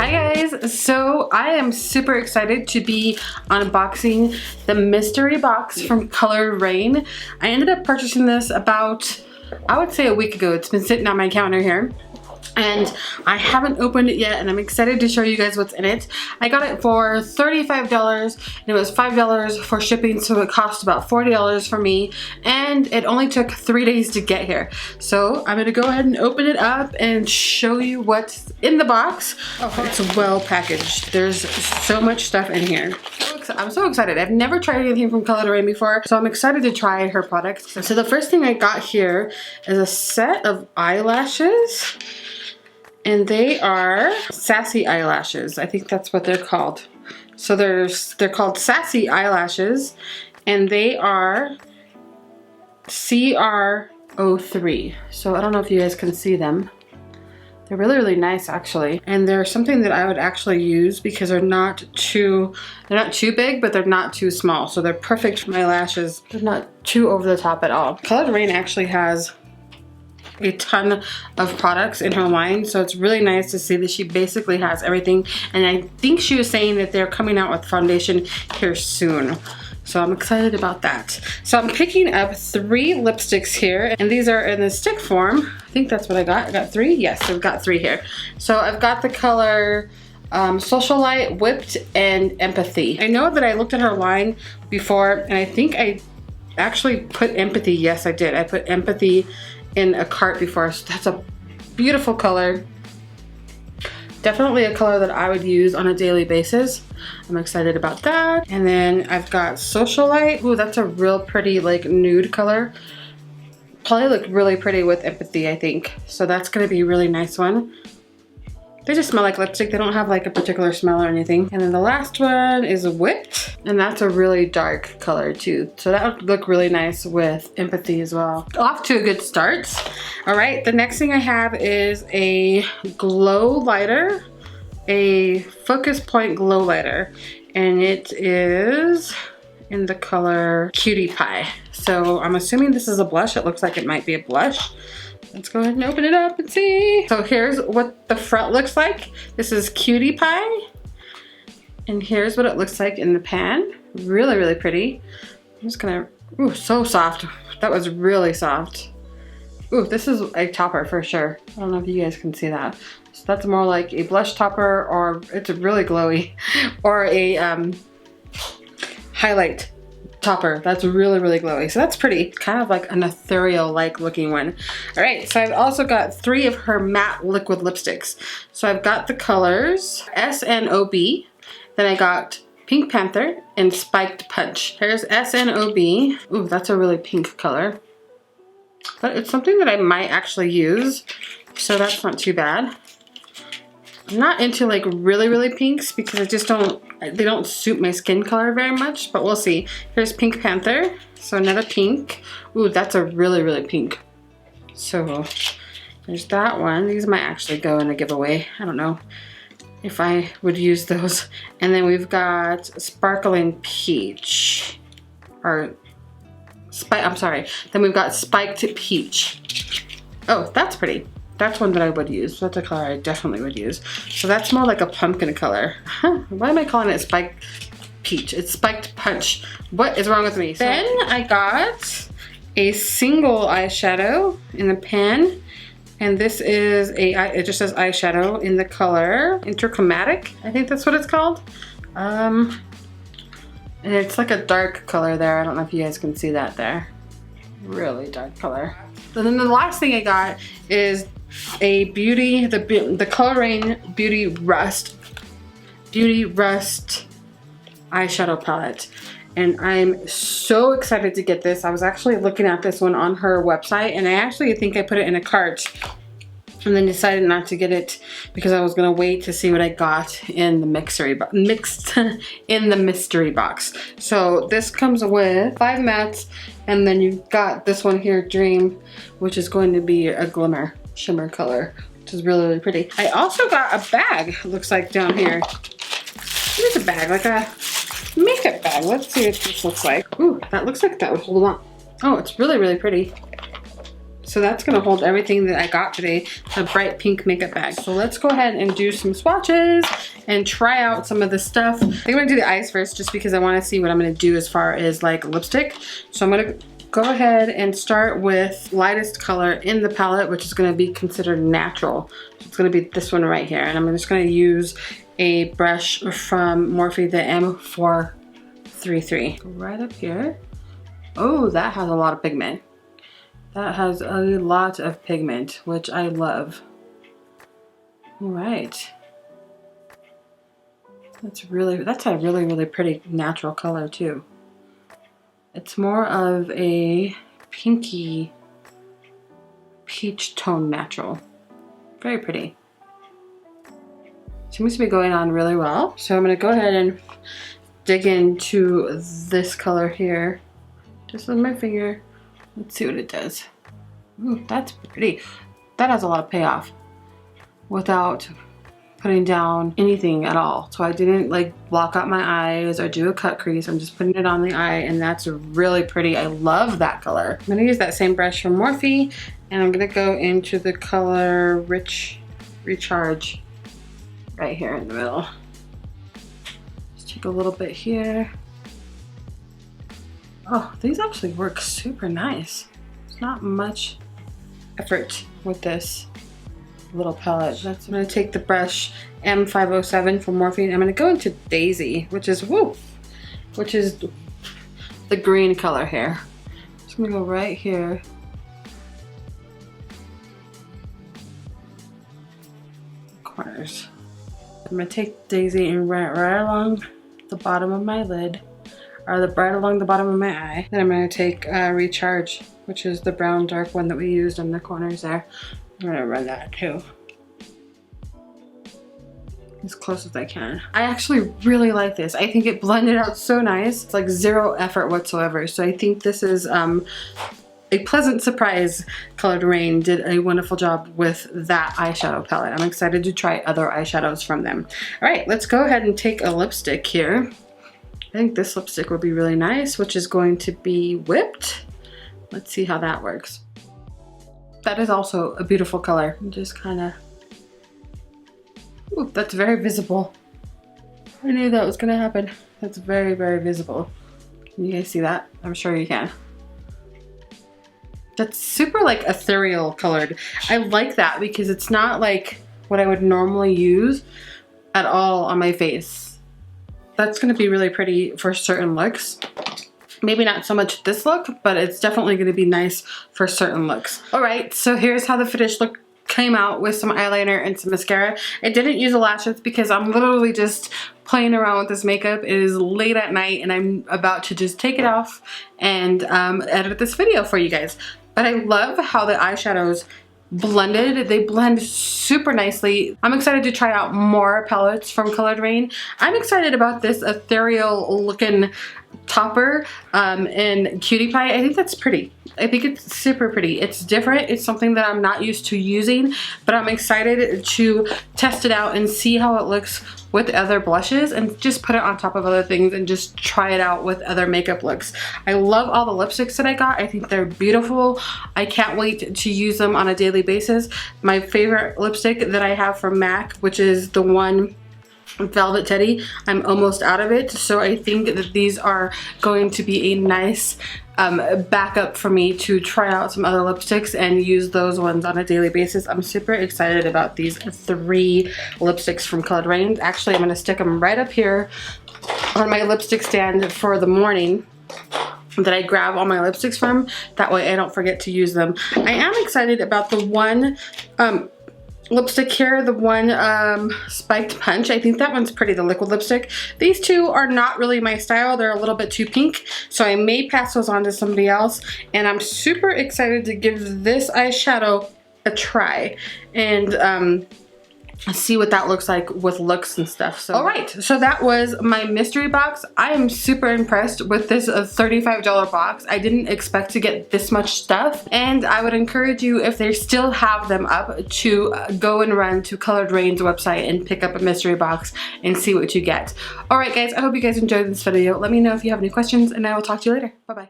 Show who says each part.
Speaker 1: Hi guys, so I am super excited to be unboxing the mystery box from color Raine. I ended up purchasing this about, I would say a week ago. It's been sitting on my counter here. And I haven't opened it yet, and I'm excited to show you guys what's in it. I got it for $35 and it was $5 for shipping, so it cost about $40 for me, and it only took 3 days to get here. So I'm gonna go ahead and open it up and show you what's in the box. Oh, it's well packaged. There's so much stuff in here. I'm so excited. I've never tried anything from Color Raine before, so I'm excited to try her products. So the first thing I got here is a set of eyelashes. And they are sassy eyelashes. I think that's what they're called. So they're called sassy eyelashes, and they are CR03. So I don't know if you guys can see them. They're really, really nice actually. And they're something that I would actually use because they're not too big, but they're not too small. So they're perfect for my lashes. They're not too over the top at all. Color Raine actually has a ton of products in her line, so it's really nice to see that she basically has everything. And I think she was saying that they're coming out with foundation here soon, so I'm excited about that. So I'm picking up 3 lipsticks here, and these are in the stick form. I think that's what I got. I got 3. Yes, I've got 3 here. So I've got the color Socialite, Whipped, and Empathy. I know that I looked at her line before, and I think I actually put Empathy. Yes, I did. I put Empathy in a cart before, so that's a beautiful color. Definitely a color that I would use on a daily basis. I'm excited about that. And then I've got Socialite. Ooh, that's a real pretty like nude color. Probably look really pretty with Empathy, I think. So that's gonna be a really nice one. They just smell like lipstick. They don't have like a particular smell or anything. And then the last one is Whipped, and that's a really dark color too. So that would look really nice with Empathy as well. Off to a good start. All right, the next thing I have is a glow lighter, a focus point glow lighter, and it is in the color Cutie Pie. So I'm assuming this is a blush. It looks like it might be a blush. Let's go ahead and open it up and see. So here's what the front looks like. This is Cutie Pie. And here's what it looks like in the pan. Really, really pretty. I'm just gonna, ooh, so soft. That was really soft. Ooh, this is a topper for sure. I don't know if you guys can see that. So that's more like a blush topper, or it's really glowy, or a highlight topper. That's really, really glowy. So that's pretty. Kind of like an ethereal-like looking one. All right, so I've also got 3 of her matte liquid lipsticks. So I've got the colors SNOB, then I got Pink Panther and Spiked Punch. Here's SNOB. Ooh, that's a really pink color. But it's something that I might actually use, so that's not too bad. I'm not into like really, really pinks because they don't suit my skin color very much, but we'll see. Here's Pink Panther, so another pink. Ooh, that's a really, really pink. So there's that one. These might actually go in a giveaway. I don't know if I would use those. And then we've got Sparkling Peach, or I'm sorry. Then we've got Spiked Peach. Oh, that's pretty. That's one that I would use. That's a color I definitely would use. So that's more like a pumpkin color. Huh, why am I calling it Spiked Peach? It's Spiked Punch. What is wrong with me? Then I got a single eyeshadow in the pan. And this is it just says eyeshadow in the color Interchromatic. I think that's what it's called. And it's like a dark color there. I don't know if you guys can see that there. Really dark color. And then the last thing I got is a the Color Raine Beauty Rust eyeshadow palette. And I'm so excited to get this. I was actually looking at this one on her website, and I actually think I put it in a cart and then decided not to get it because I was gonna wait to see what I got in the mystery box. So this comes with 5 mattes, and then you've got this one here, Dream, which is going to be a glimmer shimmer color, which is really, really pretty. I also got a bag, looks like, down here. Here's a bag, like a makeup bag. Let's see what this looks like. Ooh, that looks like that would hold on. Oh, it's really, really pretty. So that's gonna hold everything that I got today, a bright pink makeup bag. So let's go ahead and do some swatches and try out some of the stuff. I'm gonna do the eyes first just because I wanna see what I'm gonna do as far as like lipstick. So I'm gonna go ahead and start with lightest color in the palette, which is gonna be considered natural. It's gonna be this one right here. And I'm just gonna use a brush from Morphe, the M433. Right up here. Oh, that has a lot of pigment. That has a lot of pigment, which I love. All right. That's a really pretty natural color too. It's more of a pinky peach tone natural. Very pretty. Seems to be going on really well. So I'm gonna go ahead and dig into this color here. Just with my finger. Let's see what it does. Ooh, that's pretty. That has a lot of payoff without putting down anything at all. So I didn't like block out my eyes or do a cut crease. I'm just putting it on the eye, and that's really pretty. I love that color. I'm gonna use that same brush from Morphe, and I'm gonna go into the color Rich Recharge right here in the middle. Just take a little bit here. Oh, these actually work super nice. There's not much effort with this little palette. I'm gonna take the brush M507 from Morphe, and I'm gonna go into Daisy, which is the green color here. So I'm gonna go right here. Corners. I'm gonna take Daisy and run it right along the bottom of my lid, or right along the bottom of my eye. Then I'm gonna take Recharge, which is the brown dark one that we used in the corners there. I'm gonna run that too. As close as I can. I actually really like this. I think it blended out so nice. It's like zero effort whatsoever. So I think this is a pleasant surprise. Colored Raine did a wonderful job with that eyeshadow palette. I'm excited to try other eyeshadows from them. All right, let's go ahead and take a lipstick here. I think this lipstick would be really nice, which is going to be Whipped. Let's see how that works. That is also a beautiful color. Just kind of, ooh, that's very visible. I knew that was gonna happen. That's very, very visible. Can you guys see that? I'm sure you can. That's super like ethereal colored. I like that because it's not like what I would normally use at all on my face. That's gonna be really pretty for certain looks. Maybe not so much this look, but it's definitely gonna be nice for certain looks. All right, so here's how the finished look came out with some eyeliner and some mascara. I didn't use the lashes because I'm literally just playing around with this makeup. It is late at night and I'm about to just take it off and edit this video for you guys. But I love how the eyeshadows blended. They blend super nicely. I'm excited to try out more palettes from Colored Raine. I'm excited about this ethereal looking topper in Cutie Pie. I think that's pretty. I think it's super pretty. It's different. It's something that I'm not used to using, but I'm excited to test it out and see how it looks with other blushes and just put it on top of other things and just try it out with other makeup looks. I love all the lipsticks that I got. I think they're beautiful. I can't wait to use them on a daily basis. My favorite lipstick that I have from MAC, which is the one Velvet Teddy, I'm almost out of it, so I think that these are going to be a nice backup for me to try out some other lipsticks and use those ones on a daily basis. I'm super excited about these 3 lipsticks from Colored Raine. Actually, I'm going to stick them right up here on my lipstick stand for the morning that I grab all my lipsticks from. That way I don't forget to use them. I am excited about the one lipstick here, the one Spiked Punch. I think that one's pretty, the liquid lipstick. These two are not really my style. They're a little bit too pink, so I may pass those on to somebody else. And I'm super excited to give this eyeshadow a try and see what that looks like with looks and stuff. So alright, so that was my mystery box. I am super impressed with this $35 box. I didn't expect to get this much stuff, and I would encourage you, if they still have them up, to go and run to Colored Raine's website and pick up a mystery box and see what you get. Alright guys, I hope you guys enjoyed this video. Let me know if you have any questions, and I will talk to you later. Bye bye.